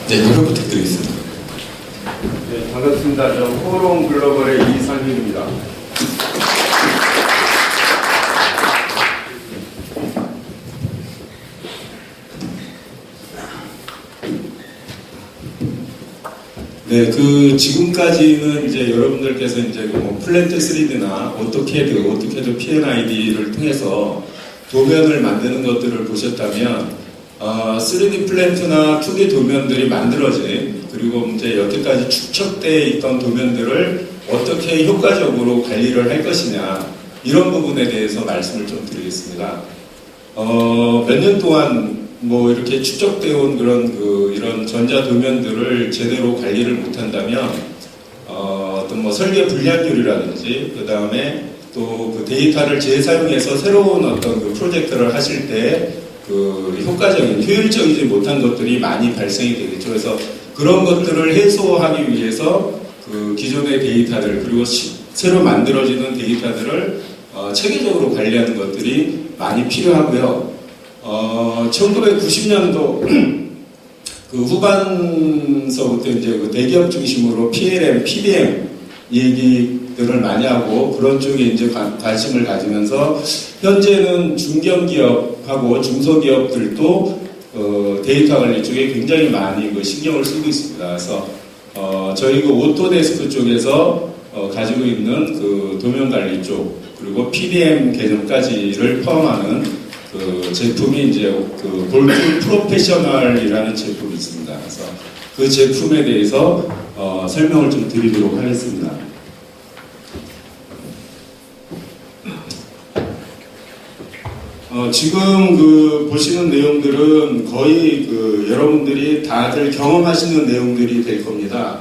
네, 답변 부탁드리겠습니다. 네, 반갑습니다. 저 호롱 글로벌의 이상윤입니다. 네, 지금까지는 이제 여러분들께서 이제 뭐 플랜트 3D나 오토캐드 P&ID를 통해서 도면을 만드는 것들을 보셨다면, 3D 플랜트나 2D 도면들이 만들어진, 그리고 이제 여태까지 축적되어 있던 도면들을 어떻게 효과적으로 관리를 할 것이냐, 이런 부분에 대해서 말씀을 좀 드리겠습니다. 몇 년 동안 뭐 이렇게 축적되어 온 이런 전자 도면들을 제대로 관리를 못한다면, 어떤 뭐 설계 불량률이라든지, 그 다음에 또 그 데이터를 재사용해서 새로운 어떤 그 프로젝트를 하실 때 효과적인, 효율적이지 못한 것들이 많이 발생이 되겠죠. 그래서 그런 것들을 해소하기 위해서 기존의 데이터들, 그리고 새로 만들어지는 데이터들을 체계적으로 관리하는 것들이 많이 필요하고요. 1990년도 후반서부터 이제 대기업 중심으로 PLM, PDM 얘기들을 많이 하고 그런 쪽에 이제 관심을 가지면서 현재는 중견기업하고 중소기업들도 데이터 관리 쪽에 굉장히 많이 신경을 쓰고 있습니다. 그래서 저희 오토데스크 쪽에서 가지고 있는 도면 관리 쪽, 그리고 PDM 개념까지를 포함하는 제품이 이제 볼트 프로페셔널이라는 제품이 있습니다. 그래서 그 제품에 대해서 설명을 좀 드리도록 하겠습니다. 지금 보시는 내용들은 거의 여러분들이 다들 경험하시는 내용들이 될 겁니다.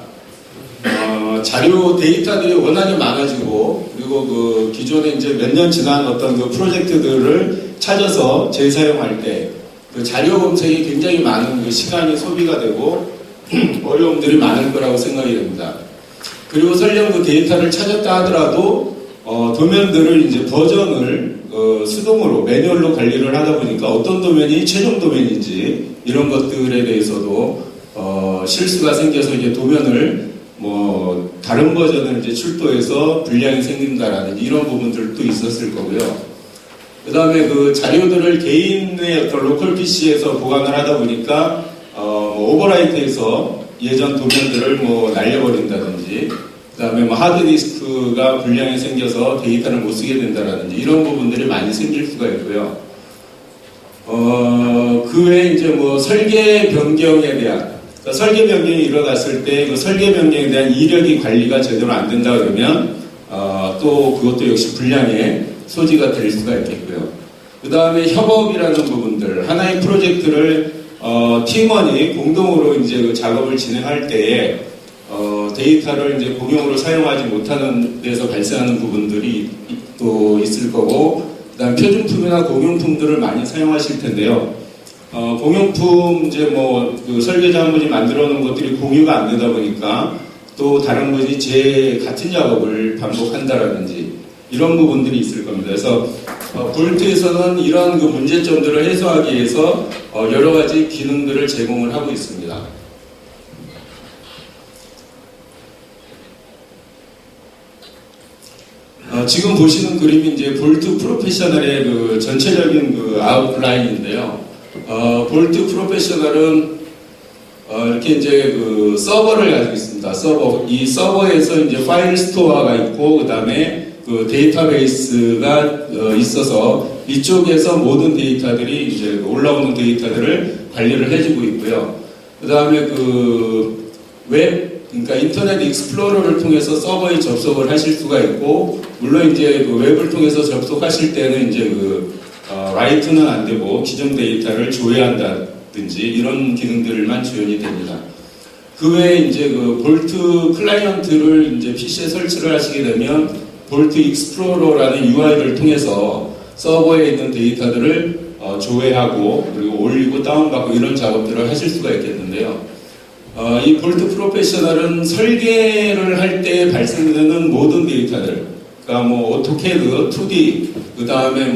자료 데이터들이 워낙에 많아지고, 그리고 기존에 이제 몇 년 지난 어떤 프로젝트들을 찾아서 재사용할 때 자료 검색이 굉장히 많은 시간이 소비가 되고 어려움들이 많을 거라고 생각이 됩니다. 그리고 설령 데이터를 찾았다 하더라도 도면들을 이제 버전을 수동으로 매뉴얼로 관리를 하다 보니까 어떤 도면이 최종 도면인지 이런 것들에 대해서도 실수가 생겨서 이제 도면을 다른 버전을 이제 출도해서 불량이 생긴다라는 이런 부분들도 있었을 거고요. 그 다음에 자료들을 개인의 어떤 로컬 PC에서 보관을 하다 보니까 오버라이트해서 예전 도면들을 날려버린다든지, 그 다음에 하드디스크가 불량이 생겨서 데이터를 못 쓰게 된다든지 이런 부분들이 많이 생길 수가 있고요. 그 외에 이제 설계 변경에 대한, 그러니까 설계 변경이 일어났을 때 설계 변경에 대한 이력이 관리가 제대로 안 된다 그러면 또 그것도 역시 불량의 소지가 될 수가 있겠고요. 그 다음에 협업이라는 부분들, 하나의 프로젝트를 팀원이 공동으로 이제 작업을 진행할 때에 데이터를 이제 공용으로 사용하지 못하는 데서 발생하는 부분들이 또 있을 거고, 그 다음 표준품이나 공용품들을 많이 사용하실 텐데요. 공용품 이제 설계자 한 분이 만들어 놓은 것들이 공유가 안 되다 보니까 또 다른 분이 같은 작업을 반복한다라든지 이런 부분들이 있을 겁니다. 그래서 볼트에서는 이런 문제점들을 해소하기 위해서 여러 가지 기능들을 제공을 하고 있습니다. 지금 보시는 그림이 이제 볼트 프로페셔널의 전체적인 아웃라인인데요. 볼트 프로페셔널은 이렇게 이제 서버를 가지고 있습니다. 이 서버에서 이제 파일 스토어가 있고, 그 다음에 데이터베이스가 있어서 이쪽에서 모든 데이터들이 이제 올라오는 데이터들을 관리를 해주고 있고요. 그 다음에 그러니까 인터넷 익스플로러를 통해서 서버에 접속을 하실 수가 있고, 물론 이제 웹을 통해서 접속하실 때는 이제 라이트는 안 되고 기존 데이터를 조회한다든지 이런 기능들만 지원이 됩니다. 그 외에 이제 볼트 클라이언트를 이제 PC에 설치를 하시게 되면 볼트 익스플로러라는 UI를 통해서 서버에 있는 데이터들을 조회하고 그리고 올리고 다운받고 이런 작업들을 하실 수가 있겠는데요. 이 볼트 프로페셔널은 설계를 할 때 발생되는 모든 데이터들, 그러니까 오토캐드, 2D, 그 다음에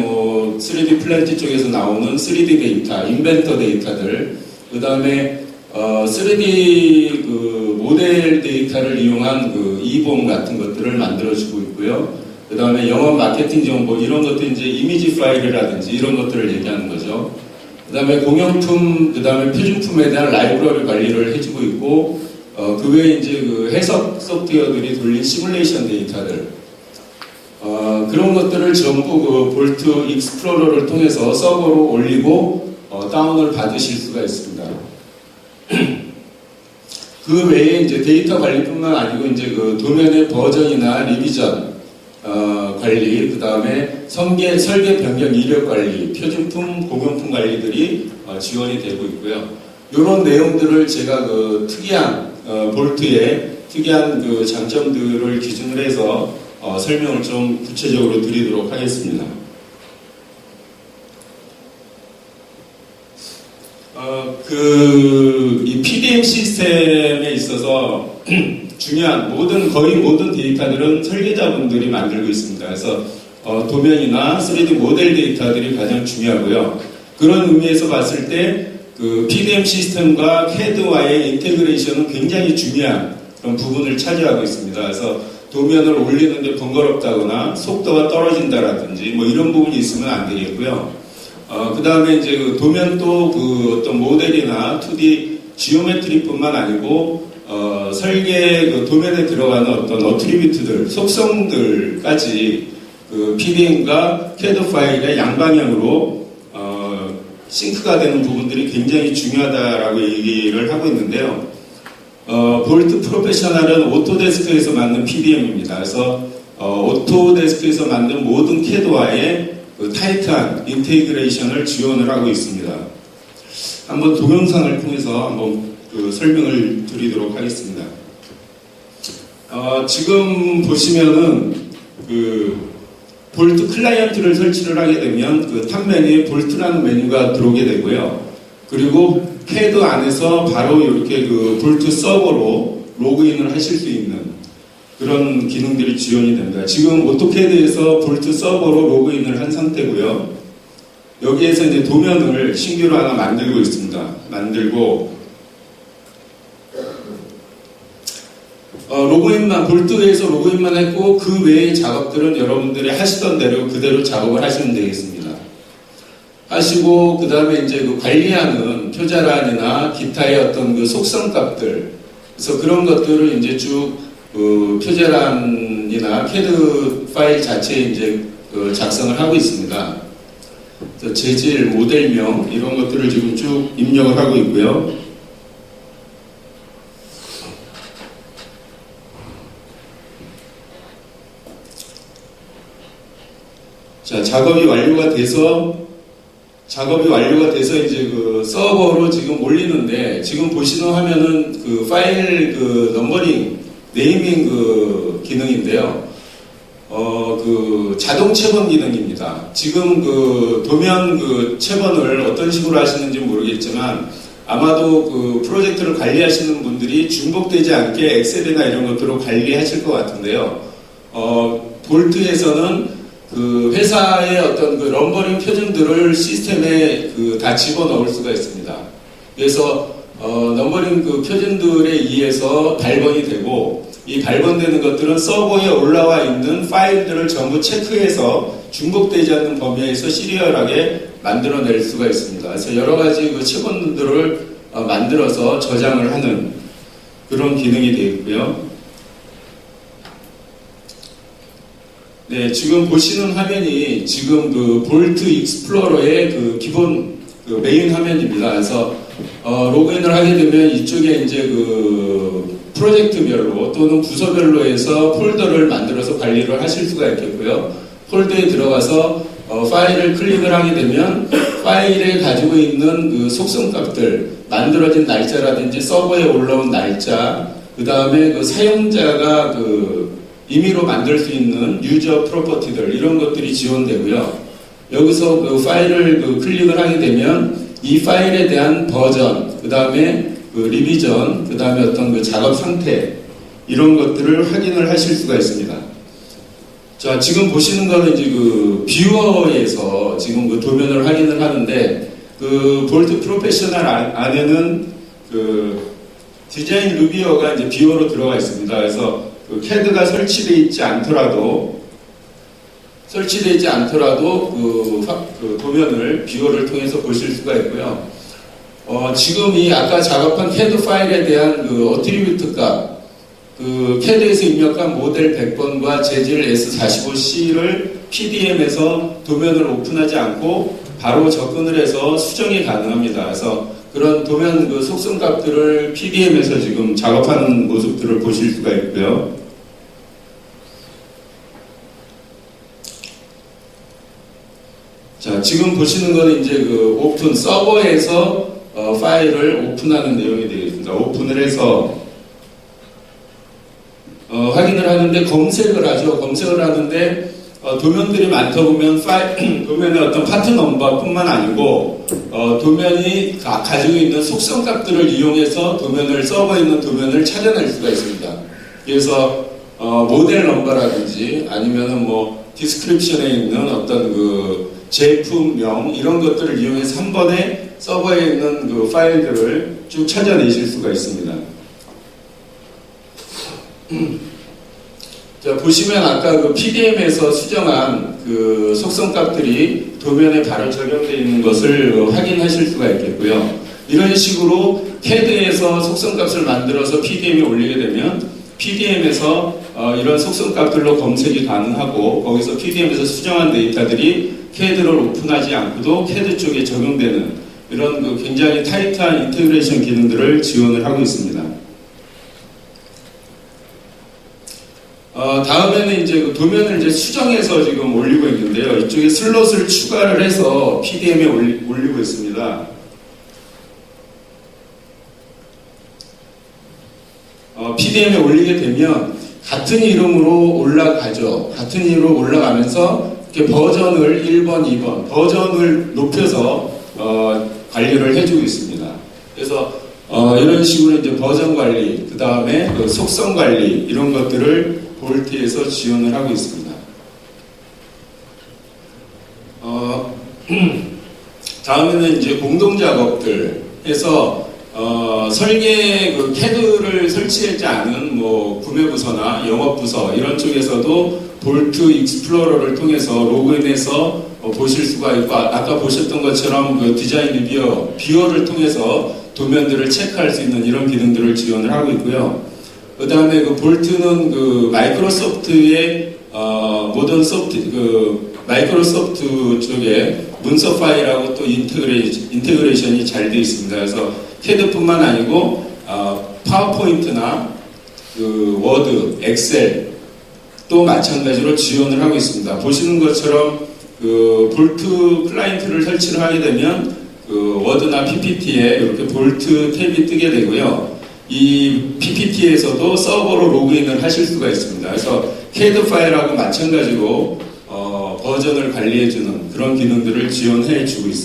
3D 플랜트 쪽에서 나오는 3D 데이터, 인벤터 데이터들, 그 다음에 3D 그 모델 데이터를 이용한 그 이봄 같은 것들을 만들어주고 있고요. 그 다음에 영업 마케팅 정보 이런 것도 이제 이미지 파일이라든지 이런 것들을 얘기하는 거죠. 그 다음에 공용품, 그 다음에 표준품에 대한 라이브러리 관리를 해주고 있고, 그 외에 이제 그 해석 소프트웨어들이 돌린 시뮬레이션 데이터들, 그런 것들을 전부 그 볼트 익스플로러를 통해서 서버로 올리고, 다운을 받으실 수가 있습니다. 그 외에 이제 데이터 관리뿐만 아니고 이제 그 도면의 버전이나 리비전, 관리, 그 다음에 설계 변경 이력 관리, 표준품, 공용품 관리들이 지원이 되고 있고요. 이런 내용들을 제가 그 특이한 볼트의 특이한 그 장점들을 기준으로 해서 설명을 좀 구체적으로 드리도록 하겠습니다. 이 PDM 시스템에 있어서 중요한 거의 모든 데이터들은 설계자분들이 만들고 있습니다. 그래서 도면이나 3D 모델 데이터들이 가장 중요하고요. 그런 의미에서 봤을 때 그 PDM 시스템과 CAD와의 인테그레이션은 굉장히 중요한 그런 부분을 차지하고 있습니다. 그래서 도면을 올리는데 번거롭다거나 속도가 떨어진다라든지 뭐 이런 부분이 있으면 안 되겠고요. 그 다음에 이제 그 도면도 그 어떤 모델이나 2D 지오메트리뿐만 아니고 설계 그 도면에 들어가는 어떤 어트리뷰트들, 속성들까지 그 PDM과 CAD 파일의 양방향으로 싱크가 되는 부분들이 굉장히 중요하다라고 얘기를 하고 있는데요. 볼트 프로페셔널은 오토데스크에서 만든 PDM입니다. 그래서 오토데스크에서 만든 모든 CAD와의 그 타이트한 인테그레이션을 지원을 하고 있습니다. 한번 동영상을 통해서 한번 그 설명을 드리도록 하겠습니다. 지금 보시면은 그 볼트 클라이언트를 설치를 하게 되면 그 탑 메뉴에 볼트라는 메뉴가 들어오게 되고요. 그리고 CAD 안에서 바로 이렇게 그 볼트 서버로 로그인을 하실 수 있는 그런 기능들이 지원이 됩니다. 지금 오토캐드에서 볼트 서버로 로그인을 한 상태고요. 여기에서 이제 도면을 신규로 하나 만들고 있습니다. 볼트에서 로그인만 했고 그 외의 작업들은 여러분들이 하시던 대로 그대로 작업을 하시면 되겠습니다. 하시고 그 다음에 이제 그 관리하는 표자란이나 기타의 어떤 그 속성 값들, 그래서 그런 것들을 이제 쭉 그 표자란이나 CAD 파일 자체에 이제 그 작성을 하고 있습니다. 재질, 모델명 이런 것들을 지금 쭉 입력을 하고 있고요. 자, 작업이 완료가 돼서 이제 그 서버로 지금 올리는데, 지금 보시는 화면은 그 파일 그 넘버링, 네이밍 그 기능인데요. 그 자동 채번 기능입니다. 지금 그 도면 그 채번을 어떤 식으로 하시는지 모르겠지만, 아마도 그 프로젝트를 관리하시는 분들이 중복되지 않게 엑셀이나 이런 것들로 관리하실 것 같은데요. 볼트에서는 그 회사의 어떤 그 럼버링 표준들을 시스템에 그 다 집어넣을 수가 있습니다. 그래서 넘버링 그 표준들에 의해서 발번이 되고, 이 발번되는 것들은 서버에 올라와 있는 파일들을 전부 체크해서 중복되지 않는 범위에서 시리얼하게 만들어낼 수가 있습니다. 그래서 여러 가지 그 채권들을 만들어서 저장을 하는 그런 기능이 되어 있고요. 네, 지금 보시는 화면이 지금 그 볼트 익스플로러의 그 기본 그 메인 화면입니다. 그래서 로그인을 하게 되면 이쪽에 이제 그 프로젝트별로 또는 부서별로 해서 폴더를 만들어서 관리를 하실 수가 있겠고요. 폴더에 들어가서 파일을 클릭을 하게 되면 파일에 가지고 있는 그 속성값들, 만들어진 날짜라든지 서버에 올라온 날짜, 그 다음에 그 사용자가 그 임의로 만들 수 있는 유저 프로퍼티들, 이런 것들이 지원되고요. 여기서 그 파일을 그 클릭을 하게 되면 이 파일에 대한 버전, 그 다음에 그 리비전, 그 다음에 어떤 그 작업 상태, 이런 것들을 확인을 하실 수가 있습니다. 자, 지금 보시는 거는 이제 그 뷰어에서 지금 그 도면을 확인을 하는데, 그 볼트 프로페셔널 안에는 그 디자인 루비어가 이제 비어로 들어가 있습니다. 그래서 그 CAD가 설치되어 있지 않더라도 그 도면을 비어를 통해서 보실 수가 있고요. 지금 이 아까 작업한 CAD 파일에 대한 그 어트리뷰트 값, 그 CAD에서 입력한 모델 100번과 재질 S45C를 PDM에서 도면을 오픈하지 않고 바로 접근을 해서 수정이 가능합니다. 그래서 그런 도면 그 속성 값들을 PDM에서 지금 작업하는 모습들을 보실 수가 있고요. 자, 지금 보시는 거는 이제 그 오픈 서버에서 파일을 오픈하는 내용이 되겠습니다. 오픈을 해서 확인을 하는데 검색을 하죠. 검색을 하는데 도면들이 많다 보면 도면의 어떤 파트 넘버뿐만 아니고 도면이 가지고 있는 속성 값들을 이용해서 서버에 있는 도면을 찾아낼 수가 있습니다. 그래서 모델 넘버라든지 아니면은 뭐 디스크립션에 있는 어떤 그 제품명 이런 것들을 이용해서 한 번에 서버에 있는 그 파일들을 쭉 찾아내실 수가 있습니다. 자, 보시면 아까 그 PDM에서 수정한 그 속성 값들이 도면에 바로 적용되어 있는 것을 확인하실 수가 있겠고요. 이런 식으로 CAD에서 속성 값을 만들어서 PDM에 올리게 되면 PDM에서 이런 속성 값들로 검색이 가능하고 거기서 PDM에서 수정한 데이터들이 CAD를 오픈하지 않고도 CAD 쪽에 적용되는 이런 그 굉장히 타이트한 인테그레이션 기능들을 지원을 하고 있습니다. 다음에는 이제 그 도면을 이제 수정해서 지금 올리고 있는데요. 이쪽에 슬롯을 추가를 해서 PDM에 올리고 있습니다. PDM에 올리게 되면 같은 이름으로 올라가죠. 같은 이름으로 올라가면서 이렇게 버전을 1번, 2번 버전을 높여서 관리를 해주고 있습니다. 그래서 이런 식으로 이제 버전 관리, 그 다음에 그 속성 관리 이런 것들을 볼트에서 지원을 하고 있습니다. 다음에는 이제 공동 작업들 해서 설계 그 CAD를 설치하지 않은 뭐 구매 부서나 영업 부서 이런 쪽에서도 볼트 익스플로러를 통해서 로그인해서 보실 수가 있고 아까 보셨던 것처럼 그 디자인 리뷰어 비어를 통해서 도면들을 체크할 수 있는 이런 기능들을 지원을 하고 있고요. 그 다음에 그 볼트는 그 마이크로소프트의 모던 소프트 그 마이크로소프트 쪽에 문서 파일하고 또 인테그레이션이 잘 되어 있습니다. 그래서 CAD뿐만 아니고 파워포인트나 그 워드, 엑셀 또 마찬가지로 지원을 하고 있습니다. 보시는 것처럼 그 볼트 클라이언트를 설치를 하게 되면 그 워드나 PPT에 이렇게 볼트 탭이 뜨게 되고요. 이 PPT에서도 서버로 로그인을 하실 수가 있습니다. 그래서 CAD 파일하고 마찬가지로 버전을 관리해주는 그런 기능들을 지원해주고 있습니다.